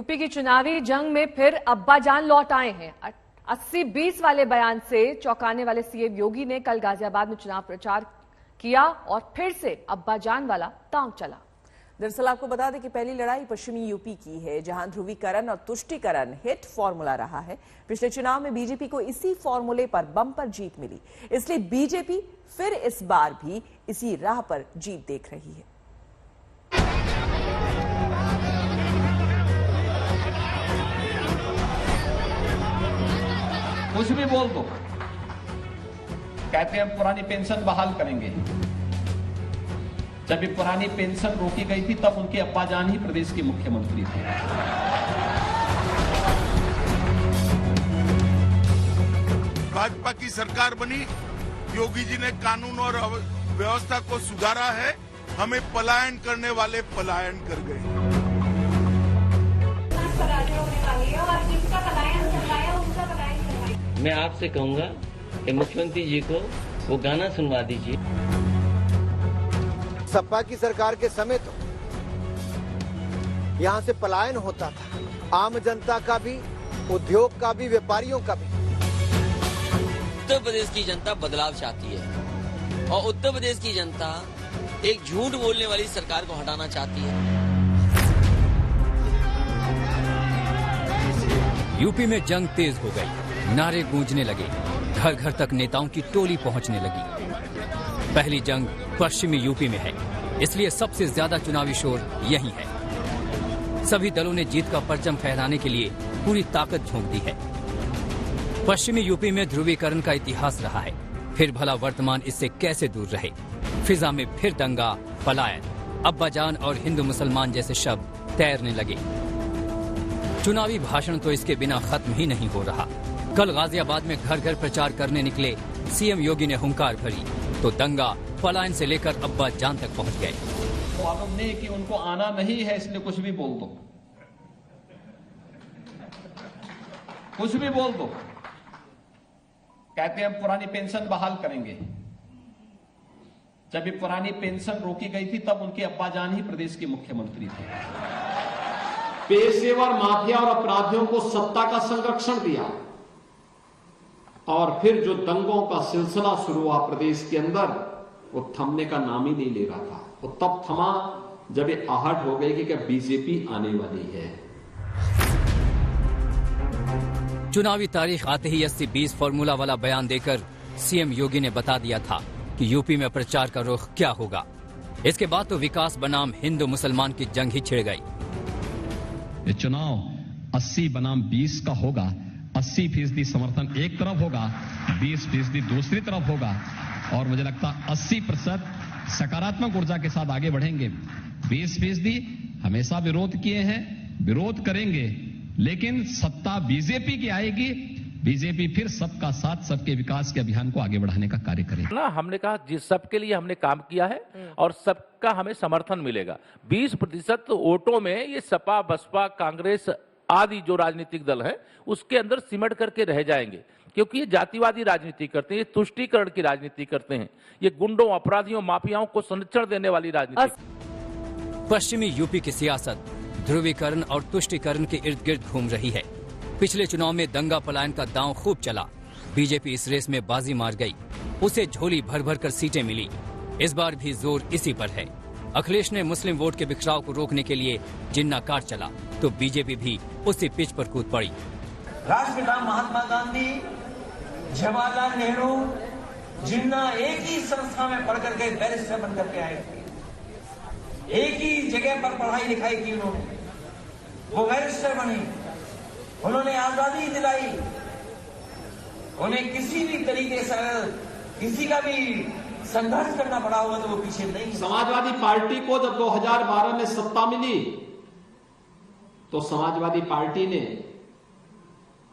UP की चुनावी जंग में फिर अब्बाजान लौट आए हैं। 80-20 वाले बयान से चौंकाने वाले सीएम योगी ने कल गाजियाबाद में चुनाव प्रचार किया और फिर से अब्बाजान वाला तांग चला। दरअसल आपको बता दें कि पहली लड़ाई पश्चिमी यूपी की है, जहां ध्रुवीकरण और तुष्टीकरण हिट फॉर्मूला रहा है। पिछले चुनाव में बीजेपी को इसी फॉर्मूले पर बम्पर जीत मिली, इसलिए बीजेपी फिर इस बार भी इसी राह पर जीत देख रही है। कुछ भी बोल दो, कहते हैं हम पुरानी पेंशन बहाल करेंगे। जब ये पुरानी पेंशन रोकी गई थी तब उनके अब्बाजान ही प्रदेश के मुख्यमंत्री थे। भाजपा की सरकार बनी, योगी जी ने कानून और व्यवस्था को सुधारा है। हमें पलायन करने वाले पलायन कर गए। मैं आपसे कहूंगा कि मुख्यमंत्री जी को वो गाना सुनवा दीजिए। सपा की सरकार के समय तो यहाँ से पलायन होता था, आम जनता का भी, उद्योग का भी, व्यापारियों का भी। उत्तर प्रदेश की जनता बदलाव चाहती है और उत्तर प्रदेश की जनता एक झूठ बोलने वाली सरकार को हटाना चाहती है। यूपी में जंग तेज हो गई, नारे गूंजने लगे, घर घर तक नेताओं की टोली पहुंचने लगी। पहली जंग पश्चिमी यूपी में है, इसलिए सबसे ज्यादा चुनावी शोर यहीं है। सभी दलों ने जीत का परचम फहराने के लिए पूरी ताकत झोंक दी है। पश्चिमी यूपी में ध्रुवीकरण का इतिहास रहा है, फिर भला वर्तमान इससे कैसे दूर रहे। फिजा में फिर दंगा, पलायन, अब्बाजान और हिंदू मुसलमान जैसे शब्द तैरने लगे। चुनावी भाषण तो इसके बिना खत्म ही नहीं हो रहा। कल गाजियाबाद में घर घर प्रचार करने निकले सीएम योगी ने हुंकार भरी तो दंगा पलायन से लेकर अब्बाजान तक पहुंच गए। मालूम नहीं कि उनको आना नहीं है, इसलिए कुछ भी बोल दो, कुछ भी बोल दो, कहते हैं हम पुरानी पेंशन बहाल करेंगे। जब ये पुरानी पेंशन रोकी गई थी तब उनके अब्बाजान ही प्रदेश के मुख्यमंत्री थे। पेशेवर माफिया और अपराधियों को सत्ता का संरक्षण दिया और फिर जो दंगों का सिलसिला शुरू हुआ प्रदेश के अंदर, वो थमने का नाम ही नहीं ले रहा था। वो तब थमा जब ये आहट हो गई कि क्या बीजेपी आने वाली है। चुनावी तारीख आते ही 80-20 फॉर्मूला वाला बयान देकर सीएम योगी ने बता दिया था कि यूपी में प्रचार का रुख क्या होगा। इसके बाद तो विकास बनाम हिंदू मुसलमान की जंग ही छिड़ गई। ये चुनाव 80 बनाम 20 का होगा। 80% समर्थन एक तरफ होगा, 20% दूसरी तरफ होगा और मुझे लगता 80% सकारात्मक ऊर्जा के साथ आगे बढ़ेंगे। 20% हमेशा विरोध किए हैं, विरोध करेंगे, लेकिन सत्ता बीजेपी की आएगी। बीजेपी फिर सबका साथ, सबके विकास के अभियान को आगे बढ़ाने का कार्य करेगी। हमने कहा जिस सबके लिए हमने काम किया है और सबका हमें समर्थन मिलेगा। 20% वोटों में ये सपा, बसपा, कांग्रेस आदि जो राजनीतिक दल हैं उसके अंदर सिमट करके रह जाएंगे, क्योंकि ये जातिवादी राजनीति करते हैं, ये तुष्टीकरण की राजनीति करते हैं, ये गुंडों, अपराधियों, माफियाओं को संरक्षण देने वाली राजनीति। पश्चिमी यूपी की सियासत ध्रुवीकरण और तुष्टीकरण के इर्द गिर्द घूम रही है। पिछले चुनाव में दंगा पलायन का दांव खूब चला, बीजेपी इस रेस में बाजी मार गई, उसे झोली भर भर कर सीटें मिली। इस बार भी जोर इसी पर है। अखिलेश ने मुस्लिम वोट के बिखराव को रोकने के लिए जिन्ना काट चला तो बीजेपी भी उसी पिच पर कूद पड़ी। राष्ट्रपिता महात्मा गांधी, जवाहरलाल नेहरू, जिन्ना एक ही संस्था में पढ़ करके बैरिस्टर बन करके आए थे, एक ही जगह पर पढ़ाई लिखाई की उन्होंने, वो बैरिस्टर बने, उन्होंने आजादी दिलाई। उन्हें किसी भी तरीके से किसी का भी संघर्ष करना पड़ा हुआ तो वो पीछे नहीं। समाजवादी पार्टी को जब 2012 में सत्ता मिली तो समाजवादी पार्टी ने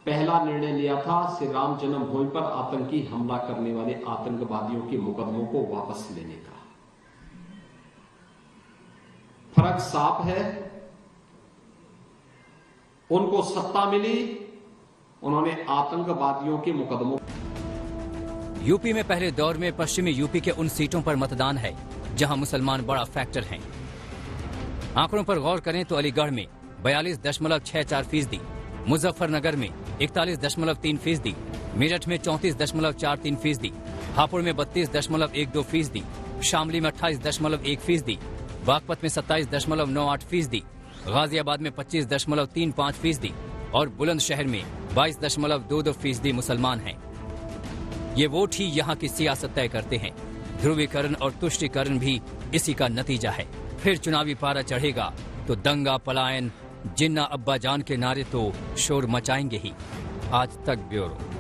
पहला निर्णय लिया था श्री राम जन्मभूमि पर आतंकी हमला करने वाले आतंकवादियों के मुकदमों को वापस लेने का। फर्क साफ है, उनको सत्ता मिली, उन्होंने आतंकवादियों के मुकदमों। यूपी में पहले दौर में पश्चिमी यूपी के उन सीटों पर मतदान है जहां मुसलमान बड़ा फैक्टर हैं। आंकड़ों पर गौर करें तो अलीगढ़ में 42.64%, मुजफ्फरनगर में 41.3%, मेरठ में 34.43%, हापुड़ में 32.12%, शामली में 28.1%, बागपत में 27.98%, गाजियाबाद में 25.35% और बुलंदशहर में 22.22% मुसलमान हैं। ये वोट ही यहाँ की सियासत तय करते हैं। ध्रुवीकरण और तुष्टीकरण भी इसी का नतीजा है। फिर चुनावी पारा चढ़ेगा तो दंगा, पलायन, जिन्ना अब्बाजान के नारे तो शोर मचाएंगे ही। आज तक ब्यूरो।